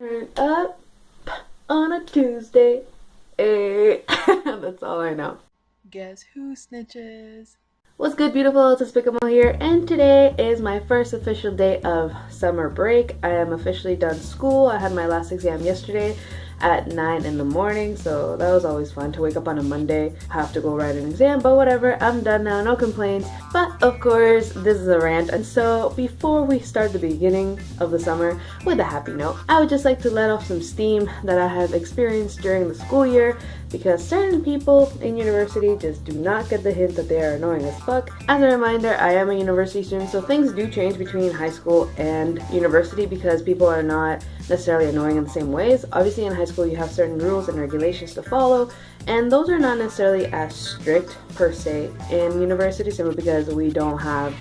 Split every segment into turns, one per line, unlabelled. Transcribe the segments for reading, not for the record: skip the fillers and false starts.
Turn up on a Tuesday. Hey. That's all I know.
Guess who snitches?
What's good, beautiful? It's Despicable here, and today is my first official day of summer break. I am officially done school. I had my last exam yesterday at 9 in the morning, so that was always fun to wake up on a Monday, have to go write an exam, but whatever, I'm done now, no complaints. But of course, this is a rant, and so before we start the beginning of the summer with a happy note, I would just like to let off some steam that I have experienced during the school year, because certain people in university just do not get the hint that they are annoying as fuck. As a reminder, I am a university student, so things do change between high school and university because people are not necessarily annoying in the same ways. Obviously in high school you have certain rules and regulations to follow, and those are not necessarily as strict per se in university, simply because we don't have,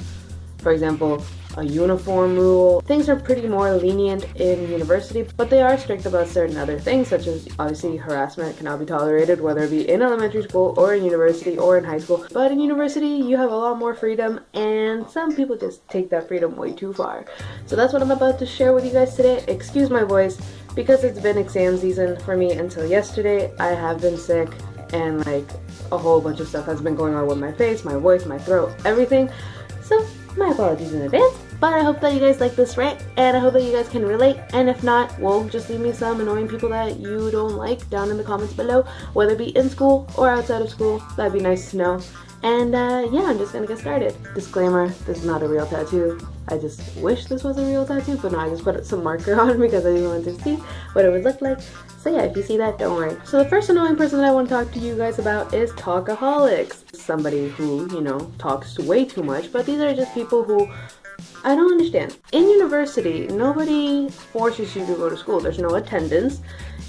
for example, a uniform rule. Things are pretty more lenient in university, but they are strict about certain other things, such as obviously harassment cannot be tolerated, whether it be in elementary school or in university or in high school. But in university, you have a lot more freedom, and some people just take that freedom way too far. So that's what I'm about to share with you guys today. Excuse my voice, because it's been exam season for me until yesterday. I have been sick, and like a whole bunch of stuff has been going on with my face, my voice, my throat, everything. So my apologies in advance, but I hope that you guys like this rant, and I hope that you guys can relate, and if not, well, just leave me some annoying people that you don't like down in the comments below, whether it be in school or outside of school. That'd be nice to know. And yeah, I'm just gonna get started. Disclaimer, this is not a real tattoo. I just wish this was a real tattoo, but no, I just put some marker on because I didn't want to see what it would look like. So yeah, if you see that, don't worry. So the first annoying person that I want to talk to you guys about is talkaholics. Somebody who, you know, talks way too much, but these are just people who I don't understand. In university, nobody forces you to go to school. There's no attendance.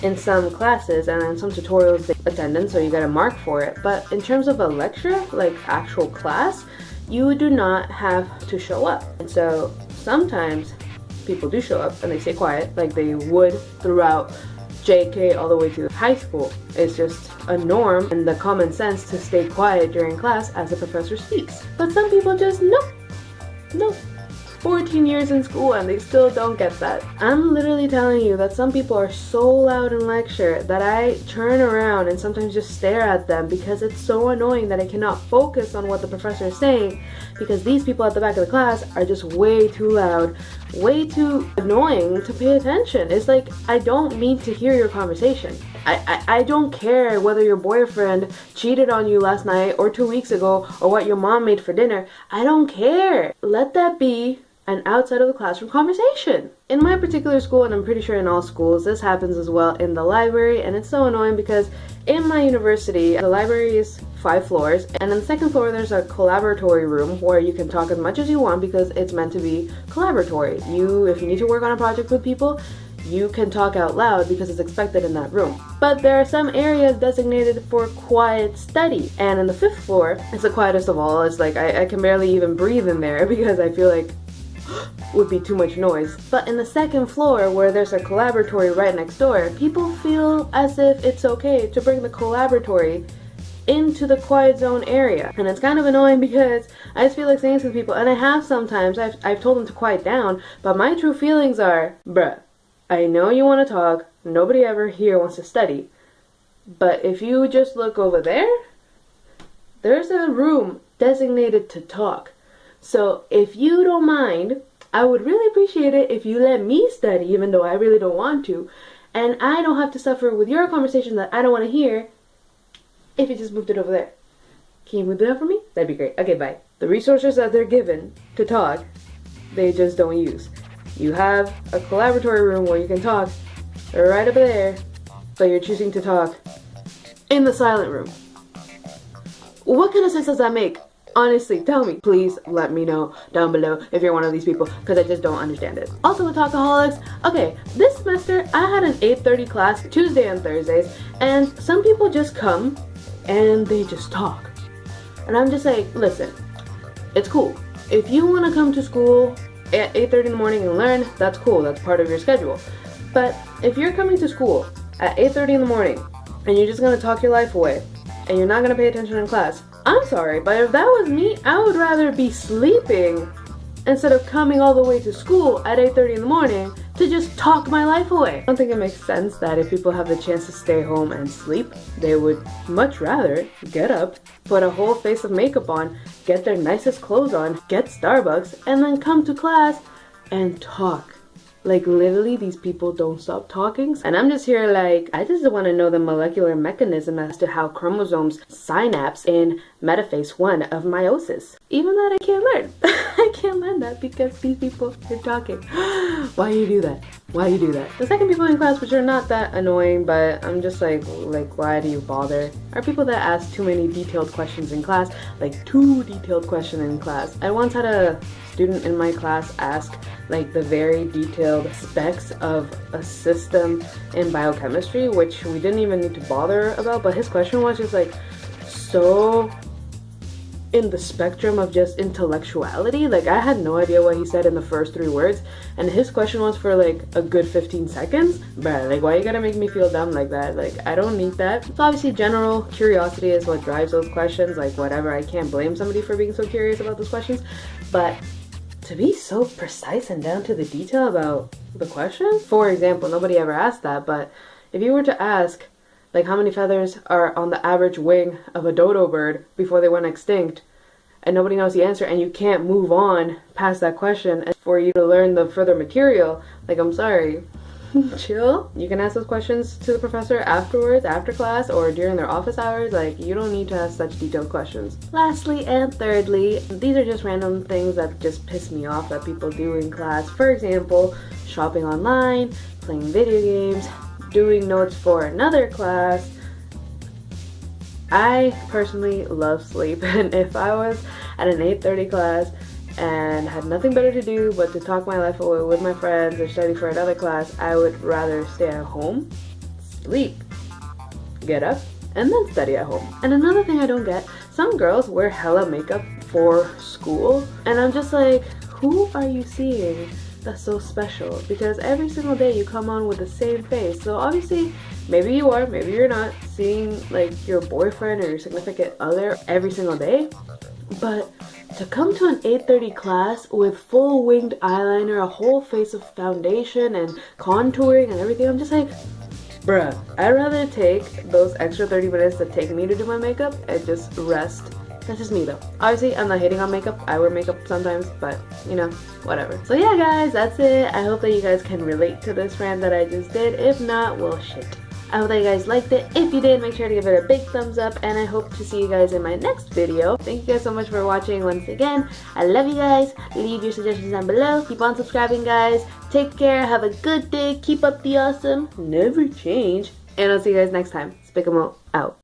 In some classes and in some tutorials, they attendance, so you get a mark for it. But in terms of a lecture, like actual class, you do not have to show up. And so sometimes people do show up and they stay quiet, like they would throughout JK all the way to high school. It's just a norm and the common sense to stay quiet during class as the professor speaks. But some people just nope. 14 years in school and they still don't get that. I'm literally telling you that some people are so loud in lecture that I turn around and sometimes just stare at them because it's so annoying that I cannot focus on what the professor is saying, because these people at the back of the class are just way too loud, way too annoying to pay attention. It's like, I don't need to hear your conversation. I don't care whether your boyfriend cheated on you last night or 2 weeks ago or what your mom made for dinner. I don't care. Let that be an outside of the classroom conversation. In my particular school, and I'm pretty sure in all schools, this happens as well in the library, and it's so annoying because in my university, the library is 5 floors, and on the second floor there's a collaboratory room where you can talk as much as you want because it's meant to be collaboratory. If you need to work on a project with people, you can talk out loud because it's expected in that room. But there are some areas designated for quiet study, and in the 5th floor, it's the quietest of all. It's like I can barely even breathe in there because I feel like would be too much noise. But in the 2nd floor, where there's a collaboratory right next door, people feel as if it's okay to bring the collaboratory into the quiet zone area. And it's kind of annoying because I just feel like saying to people, and I have sometimes, I've told them to quiet down, but my true feelings are, bruh, I know you want to talk, nobody ever here wants to study, but if you just look over there, there's a room designated to talk. So if you don't mind, I would really appreciate it if you let me study, even though I really don't want to, and I don't have to suffer with your conversation that I don't want to hear if you just moved it over there. Can you move it up for me? That'd be great. Okay, bye. The resources that they're given to talk, they just don't use. You have a collaboratory room where you can talk right over there, but you're choosing to talk in the silent room. What kind of sense does that make? Honestly, tell me. Please let me know down below if you're one of these people, because I just don't understand it. Also with talkaholics, okay, this semester I had an 8:30 class Tuesday and Thursdays, and some people just come and they just talk. And I'm just like, listen, it's cool. If you want to come to school at 8:30 in the morning and learn, that's cool. That's part of your schedule. But if you're coming to school at 8:30 in the morning and you're just going to talk your life away and you're not going to pay attention in class, I'm sorry, but if that was me, I would rather be sleeping instead of coming all the way to school at 8:30 in the morning to just talk my life away. I don't think it makes sense that if people have the chance to stay home and sleep, they would much rather get up, put a whole face of makeup on, get their nicest clothes on, get Starbucks, and then come to class and talk. Like, literally, these people don't stop talking. And I'm just here like, I just want to know the molecular mechanism as to how chromosomes synapse in metaphase 1 of meiosis. Even that I can't learn. I can't learn that because these people are talking. Why you do that? Why you do that? The second people in class, which are not that annoying, but I'm just like, why do you bother? Are people that ask too many detailed questions in class, like too detailed questions in class. I once had a student in my class ask like the very detailed specs of a system in biochemistry, which we didn't even need to bother about, but his question was just like so in the spectrum of just intellectuality. Like, I had no idea what he said in the first 3 words, and his question was for like a good 15 seconds. Bruh, like, why you gotta make me feel dumb like that? Like, I don't need that. So obviously general curiosity is what drives those questions, like whatever. I can't blame somebody for being so curious about those questions, but to be so precise and down to the detail about the question. For example, nobody ever asked that, but if you were to ask like how many feathers are on the average wing of a dodo bird before they went extinct, and nobody knows the answer, and you can't move on past that question and for you to learn the further material, like, I'm sorry. Chill. You can ask those questions to the professor afterwards, after class, or during their office hours. Like, you don't need to ask such detailed questions. Lastly and thirdly, these are just random things that just piss me off that people do in class. For example, shopping online, playing video games, doing notes for another class. I personally love sleep, and if I was at an 8:30 class and had nothing better to do but to talk my life away with my friends or study for another class, I would rather stay at home, sleep, get up, and then study at home. And another thing I don't get, some girls wear hella makeup for school, and I'm just like, who are you seeing that's so special? Because every single day you come on with the same face. So obviously, maybe you are, maybe you're not seeing like your boyfriend or your significant other every single day, but to come to an 8:30 class with full winged eyeliner, a whole face of foundation and contouring and everything, I'm just like, bruh, I'd rather take those extra 30 minutes that take me to do my makeup and just rest. That's just me though. Obviously, I'm not hating on makeup. I wear makeup sometimes, but you know, whatever. So yeah guys, that's it. I hope that you guys can relate to this rant that I just did. If not, well shit. I hope that you guys liked it. If you did, make sure to give it a big thumbs up, and I hope to see you guys in my next video. Thank you guys so much for watching once again. I love you guys. Leave your suggestions down below. Keep on subscribing guys. Take care. Have a good day. Keep up the awesome. Never change. And I'll see you guys next time. Spickamo out.